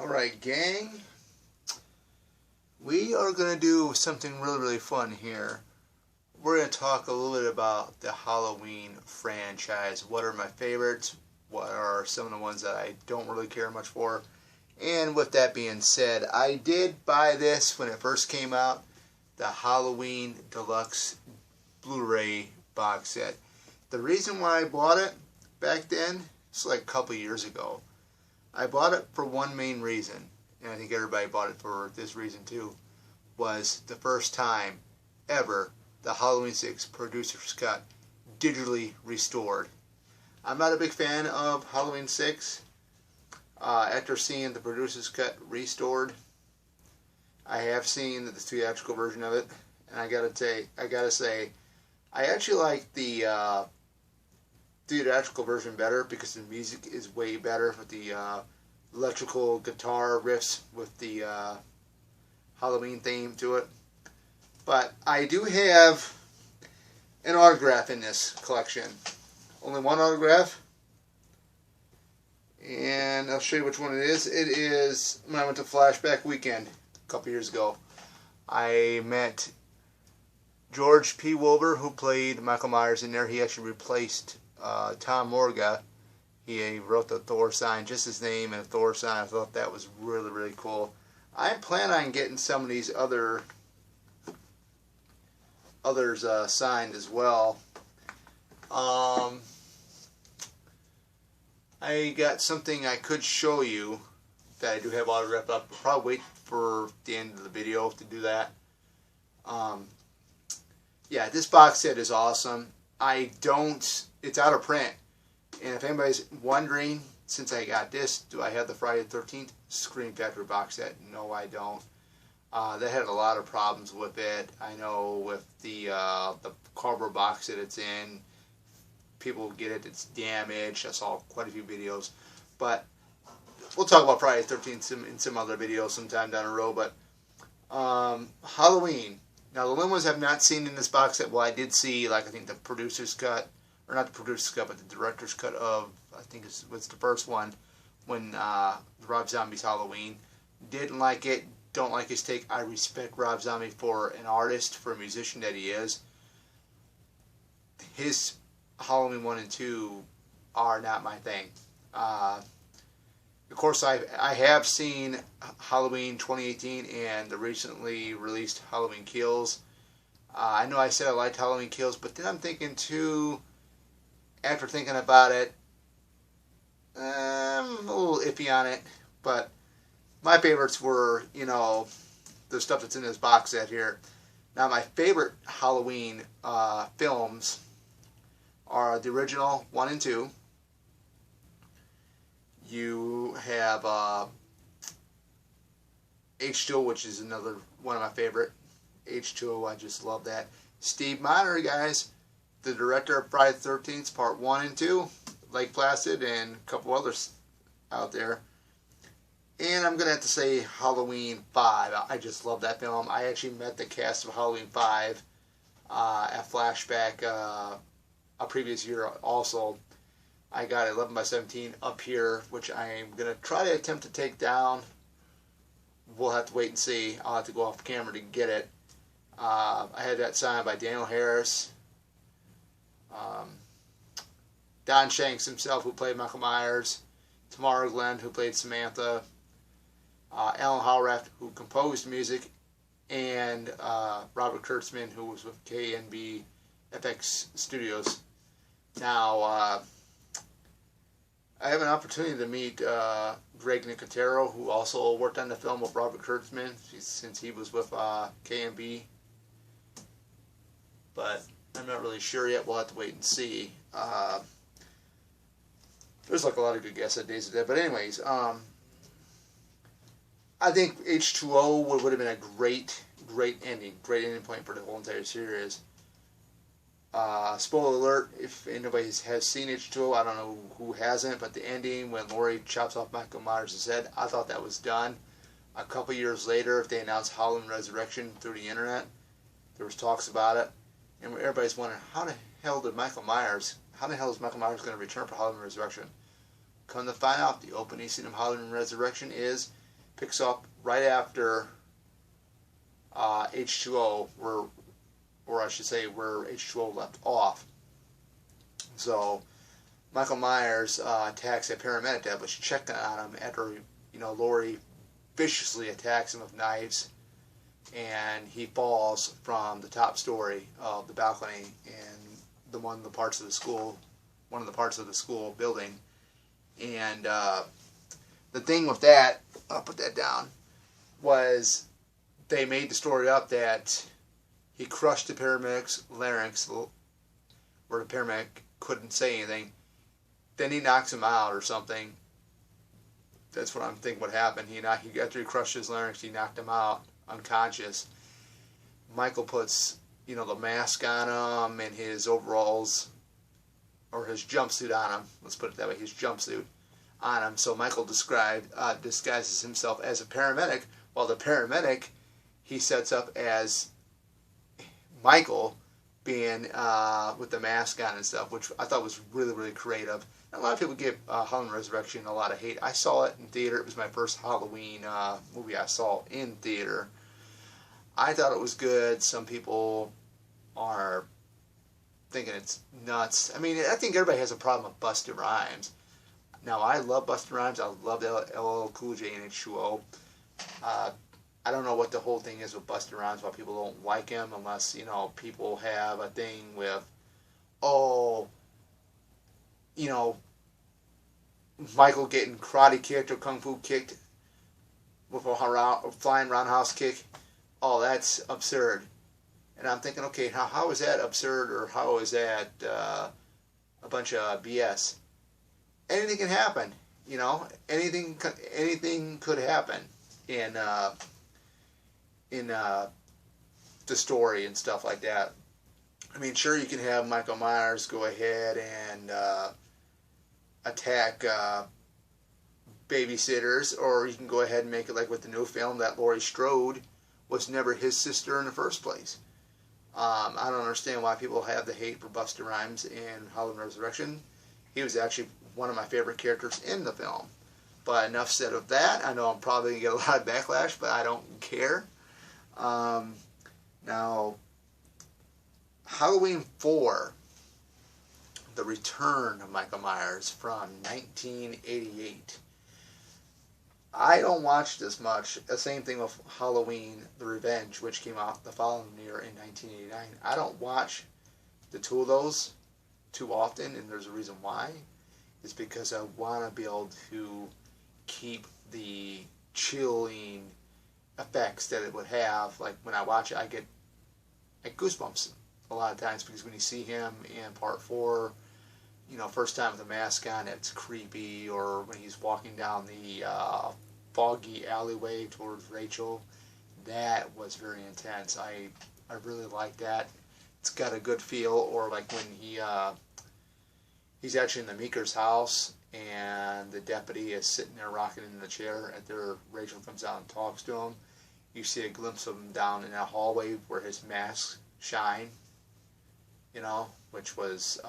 Alright, gang, we are going to do something really fun here. We're going to talk a little bit about the Halloween franchise. What are my favorites? What are some of the ones that I don't really care much for? And with that being said, I did buy this when it first came out, the Halloween Deluxe Blu-ray box set. The reason why I bought it back then, it's like a couple years ago. I bought it for one main reason, and I think everybody bought it for this reason too, was the first time ever the Halloween 6 Producer's Cut digitally restored. I'm not a big fan of Halloween 6. After seeing the Producer's Cut restored, I have seen the theatrical version of it, and I gotta say, I actually like the theatrical version better because the music is way better with the electrical guitar riffs with the Halloween theme to it. But I do have an autograph in this collection. Only one autograph. And I'll show you which one it is. It is when I went to Flashback Weekend a couple years ago. I met George P. Wilbur, who played Michael Myers in there. He actually replaced Tom Morga. He wrote the Thor sign, just his name and a Thor sign. I thought that was really cool. I plan on getting some of these others signed as well. I got something I could show you that I do have autographed up. I'll probably wait for the end of the video to do that. Yeah, this box set is awesome. It's out of print. And if anybody's wondering, since I got this, do I have the Friday the 13th Scream Factory box set? No, I don't. They had a lot of problems with it. I know with the cardboard box that it's in, people get it, it's damaged. I saw quite a few videos. But we'll talk about Friday the 13th in some other videos sometime down the road. But Halloween. Now, the only ones I've not seen in this box set, well, I did see, like, I think the producer's cut, or not the producer's cut, but the director's cut of, I think it was the first one, when Rob Zombie's Halloween. Didn't like it, don't like his take. I respect Rob Zombie for an artist, for a musician that he is. His Halloween 1 and 2 are not my thing. Of course, I have seen Halloween 2018 and the recently released Halloween Kills. I know I said I liked Halloween Kills, but then I'm thinking too, after thinking about it, I'm a little iffy on it. But my favorites were, you know, the stuff that's in this box set here. Now, my favorite Halloween films are the original 1 and 2. You have H2O, which is another one of my favorite. H2O, I just love that. Steve Miner, guys, the director of Friday the 13th, Part 1 and 2, Lake Placid, and a couple others out there. And I'm going to have to say Halloween 5. I just love that film. I actually met the cast of Halloween 5 at Flashback a previous year also. I got 11x17 up here, which I'm going to try to attempt to take down. We'll have to wait and see. I'll have to go off camera to get it. I had that signed by Daniel Harris. Don Shanks himself, who played Michael Myers. Tamara Glenn, who played Samantha. Alan Howraft, who composed music. And Robert Kurtzman, who was with KNB FX Studios. Now, I have an opportunity to meet Greg Nicotero, who also worked on the film with Robert Kurtzman, since he was with KNB. But I'm not really sure yet. We'll have to wait and see. There's like a lot of good guests at Days of Dead. But anyways, I think H2O would have been a great ending point for the whole entire series. Spoiler alert, if anybody has seen H2O, I don't know who hasn't, but the ending when Laurie chops off Michael Myers' head, I thought that was done. A couple years later, if they announced Halloween Resurrection through the internet, there was talks about it, and everybody's wondering, how the hell is Michael Myers going to return for Halloween Resurrection? Come to find out, the opening scene of Halloween Resurrection is picks up right after H2O, or I should say where H2O left off. So Michael Myers attacks a paramedic that was checking on him after, Laurie viciously attacks him with knives, and he falls from the top story of the balcony in one of the parts of the school building. And the thing with that, I'll put that down, was they made the story up that he crushed the paramedic's larynx, where the paramedic couldn't say anything. Then he knocks him out or something. That's what I'm thinking what happened. After he crushed his larynx, he knocked him out unconscious. Michael puts, the mask on him and his overalls, or his jumpsuit on him. Let's put it that way, his jumpsuit on him. So Michael disguises himself as a paramedic, while the paramedic he sets up as Michael being with the mask on and stuff, which I thought was really, really creative. And a lot of people give Halloween Resurrection a lot of hate. I saw it in theater. It was my first Halloween movie I saw in theater. I thought it was good. Some people are thinking it's nuts. I mean, I think everybody has a problem with Busta Rhymes. Now, I love Busta Rhymes. I love LL Cool J and H2O. I don't know what the whole thing is with Busta Rhymes, why people don't like him, unless, people have a thing with, Michael getting karate kicked or kung fu kicked with a flying roundhouse kick. Oh, that's absurd. And I'm thinking, okay, how is that absurd, or how is that a bunch of BS? Anything can happen, Anything could happen in the story and stuff like that. I mean, sure, you can have Michael Myers go ahead and attack babysitters, or you can go ahead and make it like with the new film that Laurie Strode was never his sister in the first place. I don't understand why people have the hate for Busta Rhymes in Halloween Resurrection. He was actually one of my favorite characters in the film. But enough said of that. I know I'm probably going to get a lot of backlash, but I don't care. Now, Halloween 4, The Return of Michael Myers from 1988. I don't watch this much. The same thing with Halloween, The Revenge, which came out the following year in 1989. I don't watch the two of those too often, and there's a reason why. It's because I want to be able to keep the chilling effects that it would have. Like when I watch it, I get goosebumps a lot of times, because when you see him in part 4, first time with a mask on, it's creepy, or when he's walking down the foggy alleyway towards Rachel, that was very intense. I really like that. It's got a good feel. Or like when he's actually in the Meeker's house, and the deputy is sitting there rocking in the chair after Rachel comes out and talks to him. You see a glimpse of him down in that hallway where his masks shine, which was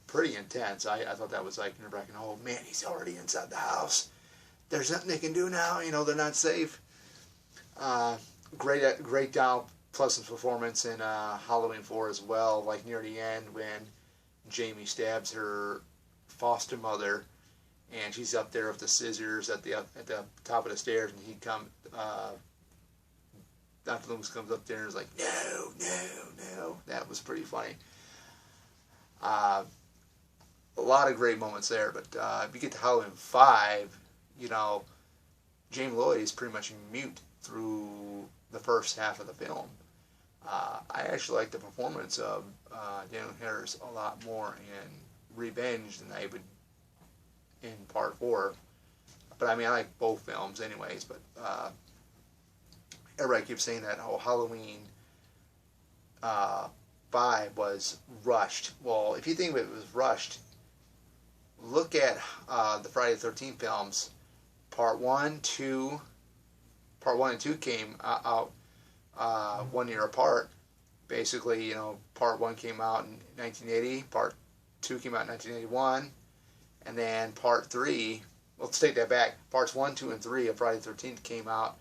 pretty intense. I thought that was like nerve-wracking. Oh man, he's already inside the house. There's nothing they can do now. They're not safe. Great Donald Pleasant's performance in Halloween 4 as well. Like near the end when Jamie stabs her foster mother, and she's up there with the scissors at the top of the stairs, and Dr. Loomis comes up there and is like, no, no, no. That was pretty funny. A lot of great moments there, but if you get to Halloween 5, Jamie Lloyd is pretty much mute through the first half of the film. I actually like the performance of Daniel Harris a lot more in Revenge than I would in part 4. But I mean, I like both films anyways, but everybody keeps saying that Halloween 5 was rushed. Well, if you think it was rushed, look at the Friday the 13th films. Part 1 and 2 came out 1 year apart. Basically, Part 1 came out in 1980, Part 2 came out in 1981, and then Part 3 let's take that back. Parts 1, 2, and 3 of Friday the 13th came out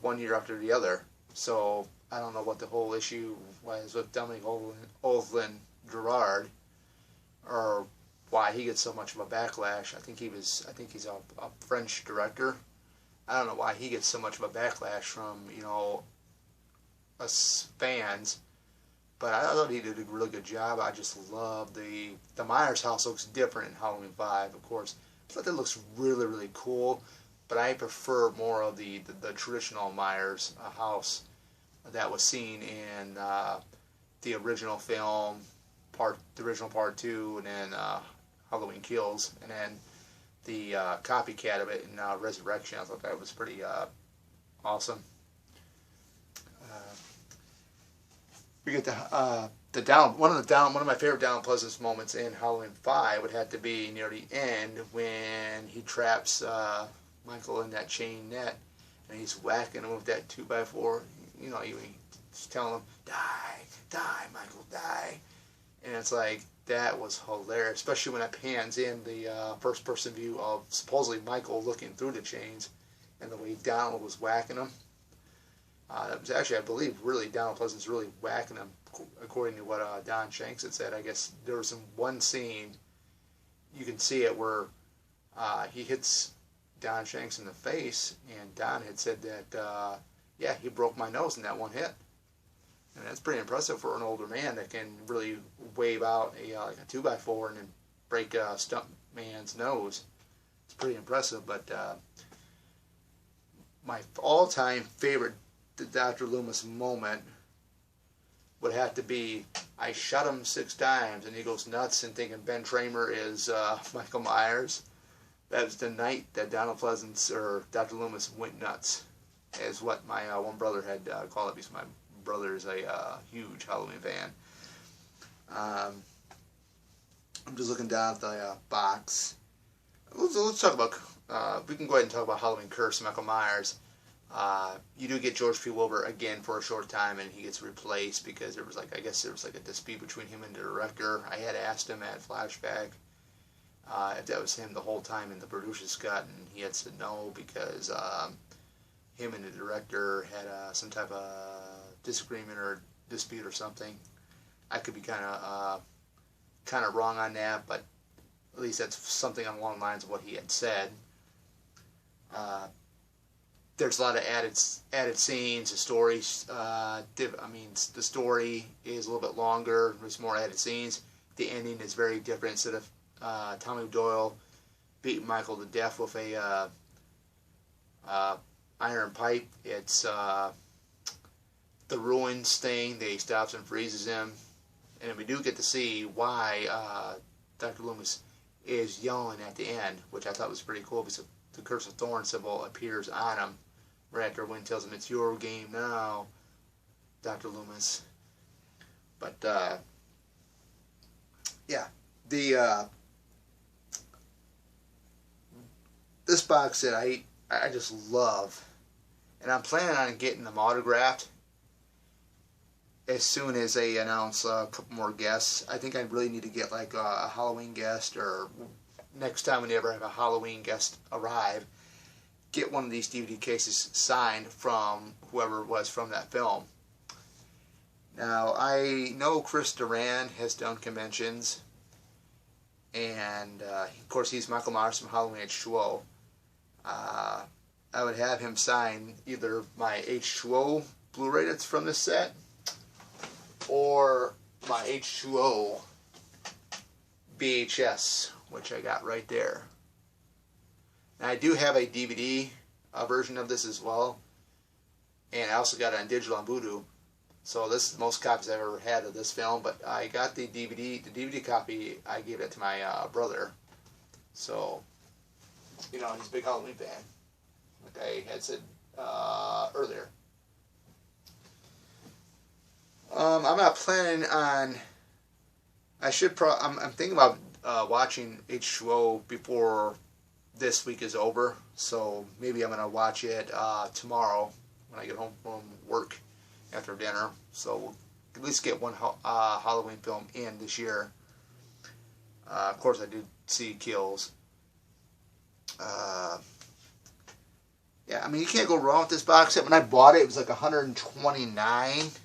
1 year after the other. So I don't know what the whole issue was with Dominic Olin Gerard, or why he gets so much of a backlash. I think he's a French director. I don't know why he gets so much of a backlash from, you know, us fans. But I thought he did a really good job. I just love the Myers house. Looks different in Halloween 5, of course. I thought that looks really, really cool. But I prefer more of the traditional Myers house that was seen in the original film, the original part 2, and then Halloween Kills, and then the copycat of it in Resurrection. I thought that was pretty awesome. We get one of my favorite Down Pleasance moments in Halloween 5 would have to be near the end when he traps Michael in that chain net and he's whacking him with that 2x4. You know, he's telling him, "Die, die, Michael, die," and it's like, that was hilarious, especially when it pans in the first-person view of supposedly Michael looking through the chains and the way Donald was whacking him. That was actually, I believe, really Donald Pleasance really whacking him, according to what Don Shanks had said. I guess there was one scene, you can see it, where he hits Don Shanks in the face, and Don had said that, yeah, he broke my nose in that one hit. And that's pretty impressive for an older man that can really wave out like a 2x4 and then break a stunt man's nose. It's pretty impressive. But my all-time favorite Dr. Loomis moment would have to be, I shot him 6 times, and he goes nuts and thinking Ben Tramer is Michael Myers. That was the night that Donald Pleasance, or Dr. Loomis, went nuts, is what my one brother had called it, because my brother is a huge Halloween fan. I'm just looking down at the box. Let's talk about, we can go ahead and talk about Halloween Curse, Michael Myers. You do get George P. Wilbur again for a short time, and he gets replaced because there was I guess there was a dispute between him and the director. I had asked him at Flashback if that was him the whole time in the producer's cut, and he had said no, because him and the director had some type of disagreement or dispute or something. I could be kind of wrong on that, but at least that's something along the lines of what he had said. There's a lot of added scenes. The story, the story is a little bit longer. There's more added scenes. The ending is very different. Instead of Tommy Doyle beating Michael to death with a iron pipe, it's the ruins thing. They stops and freezes him, and we do get to see why Dr. Loomis is yelling at the end, which I thought was pretty cool, because the Curse of Thorns symbol appears on him right after Wynn tells him, "It's your game now, Dr. Loomis." But yeah, this box set I just love, and I'm planning on getting them autographed as soon as they announce a couple more guests. I think I really need to get like a Halloween guest, or next time we ever have a Halloween guest arrive, get one of these DVD cases signed from whoever it was from that film. Now, I know Chris Duran has done conventions, and of course he's Michael Myers from Halloween H2O. I would have him sign either my H2O Blu-ray that's from this set, or my H2O VHS, which I got right there. And I do have a DVD version of this as well, and I also got it on digital on Voodoo. So this is the most copies I've ever had of this film. But I got the DVD copy. I gave it to my brother. So, you know, he's a big Halloween fan, like I had said earlier. I'm not planning on. I'm thinking about watching H2O before this week is over. So maybe I'm gonna watch it tomorrow when I get home from work after dinner. So we'll at least get one Halloween film in this year. Of course, I did see Kills. Yeah, I mean, you can't go wrong with this box set. When I bought it, it was like $129.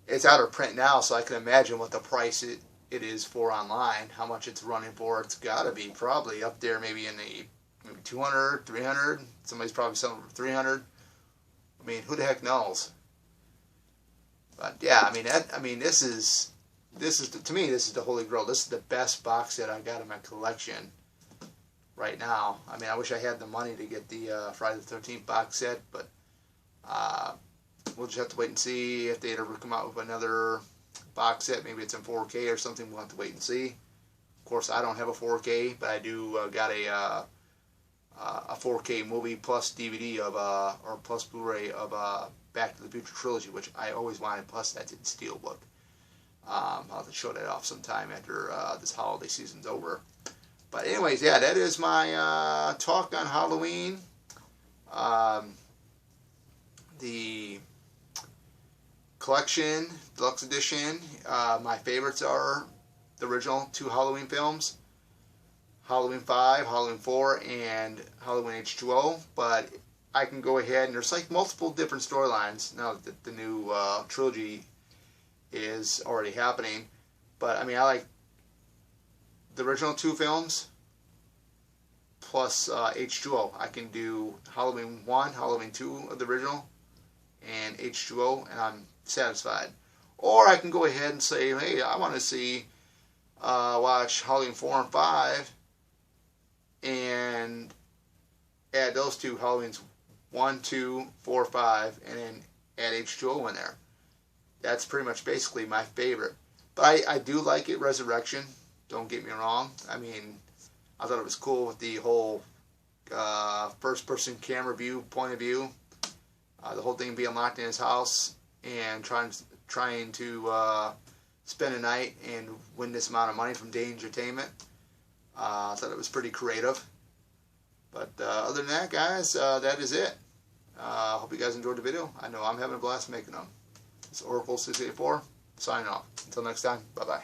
It's out of print now, so I can imagine what the price it is for online, how much it's running for. It's got to be probably up there, maybe in the maybe 200, 300. Somebody's probably selling for 300. I mean, who the heck knows? But yeah, I mean, this is to me, this is the holy grail. This is the best box set I got in my collection right now. I mean, I wish I had the money to get the Friday the 13th box set, but we'll just have to wait and see if they'd ever come out with another box set. Maybe it's in 4K or something. We'll have to wait and see. Of course, I don't have a 4K, but I do got a 4K movie plus DVD of or plus Blu-ray of Back to the Future trilogy, which I always wanted. Plus, that's in Steelbook. I'll have to show that off sometime after this holiday season's over. But anyways, yeah, that is my talk on Halloween. The collection, deluxe edition, my favorites are the original 2 Halloween films, Halloween 5, Halloween 4, and Halloween H2O. But I can go ahead, and there's like multiple different storylines now that the new trilogy is already happening. But I mean, I like the original 2 films plus H2O. I can do Halloween 1, Halloween 2 of the original, and H2O, and I'm satisfied. Or I can go ahead and say, hey, I want to see watch Halloween 4 and 5 and add those 2 Halloweens 1, 2, 4, 5, and then add H2O in there. That's pretty much basically my favorite. But I do like it, Resurrection. Don't get me wrong. I mean, I thought it was cool with the whole first-person camera view, point of view. The whole thing being locked in his house and trying to spend a night and win this amount of money from Day Entertainment. I thought it was pretty creative. But other than that, guys, that is it. I hope you guys enjoyed the video. I know I'm having a blast making them. It's Oracle 684, signing off. Until next time, bye-bye.